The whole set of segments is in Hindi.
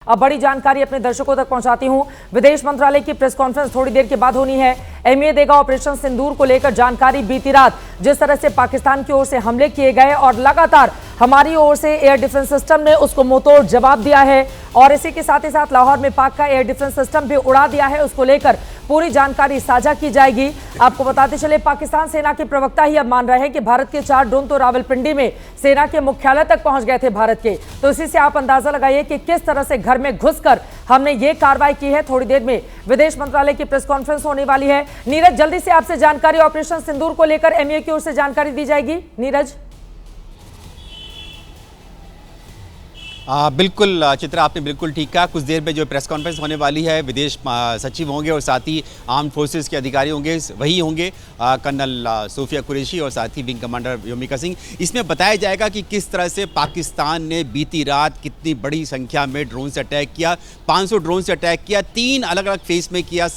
अब बड़ी जानकारी अपने दर्शकों तक पहुंचाती हूं। विदेश मंत्रालय की प्रेस कॉन्फ्रेंस थोड़ी देर के बाद होनी है। एमए देगा ऑपरेशन सिंदूर को लेकर जानकारी। बीती रात जिस तरह से पाकिस्तान की ओर से हमले किए गए और लगातार हमारी ओर से एयर डिफेंस सिस्टम ने उसको मुंहतोड़ जवाब दिया है और इसी के साथ ही साथ लाहौर में पाक का एयर डिफेंस सिस्टम भी उड़ा दिया है, उसको लेकर पूरी जानकारी साझा की जाएगी। आपको बताते चले, पाकिस्तान सेना के प्रवक्ता ही अब मान रहे हैं कि भारत के 4 ड्रोन तो रावलपिंडी में सेना के मुख्यालय तक पहुंच गए थे भारत के। तो इसी से आप अंदाजा लगाइए कि किस तरह से घर में घुसकर हमने ये कार्रवाई की है। थोड़ी देर में विदेश मंत्रालय की प्रेस कॉन्फ्रेंस होने वाली है। नीरज, जल्दी से आपसे जानकारी ऑपरेशन सिंदूर को लेकर एमए की ओर से जानकारी दी जाएगी। नीरज। बिल्कुल चित्रा, आपने बिल्कुल ठीक कहा। कुछ देर में जो प्रेस कॉन्फ्रेंस होने वाली है, विदेश सचिव होंगे और साथ ही आर्म्ड फोर्सेस के अधिकारी होंगे, वही होंगे कर्नल सोफिया कुरैशी और साथ ही विंग कमांडर योमिका सिंह। इसमें बताया जाएगा कि किस तरह से पाकिस्तान ने बीती रात कितनी बड़ी संख्या में ड्रोन से अटैक किया। 500 ड्रोन से अटैक किया, 3 अलग अलग फेज में किया।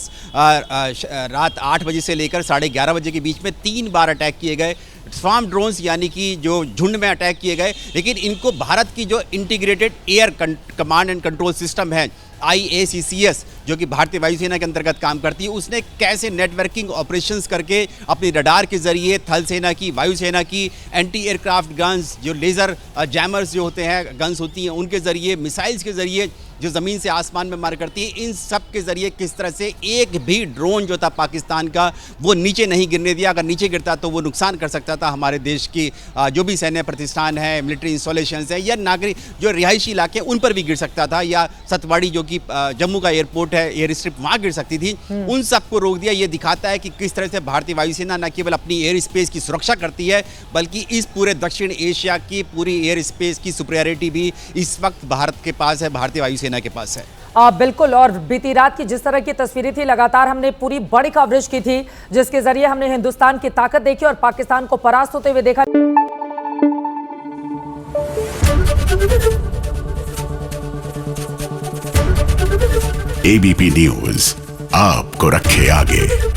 रात 8 बजे से लेकर 11:30 बजे के बीच में 3 बार अटैक किए गए। स्वार्म ड्रोन्स यानी कि जो झुंड में अटैक किए गए, लेकिन इनको भारत की जो integrated air command and control system है IACCS, जो कि भारतीय वायुसेना के अंतर्गत काम करती है, उसने कैसे नेटवर्किंग ऑपरेशंस करके अपनी रडार के जरिए थल सेना की, वायुसेना की एंटी एयरक्राफ्ट गन्स, जो लेज़र जैमर्स जो होते हैं, गन्स होती हैं, उनके ज़रिए, मिसाइल्स के ज़रिए जो ज़मीन से आसमान में मार करती है, इन सब के ज़रिए किस तरह से एक भी ड्रोन जो था पाकिस्तान का वो नीचे नहीं गिरने दिया। अगर नीचे गिरता तो वो नुकसान कर सकता था हमारे देश की जो भी सैन्य प्रतिष्ठान है, मिलिट्री इंस्टॉलेशंस है या नागरिक जो रिहायशी इलाके उन पर भी गिर सकता था, या सतवाड़ी जो कि जम्मू का एयरपोर्ट है, एयर स्ट्रिप, वहाँ गिर सकती थी। उन सबको रोक दिया। ये दिखाता है कि किस तरह से भारतीय वायुसेना न केवल अपनी एयर स्पेस की सुरक्षा करती है, बल्कि इस पूरे दक्षिण एशिया की पूरी एयर स्पेस की सुपीरियरिटी भी इस वक्त भारत के पास है, भारतीय वायुसेना के पास है। बिल्कुल। और बीती रात की जिस तरह की तस्वीरें थी, लगातार हमने पूरी बड़ी कवरेज की थी, जिसके जरिए हमने हिंदुस्तान की ताकत देखी और पाकिस्तान को परास्त होते हुए देखा। ABP न्यूज आपको रखे आगे।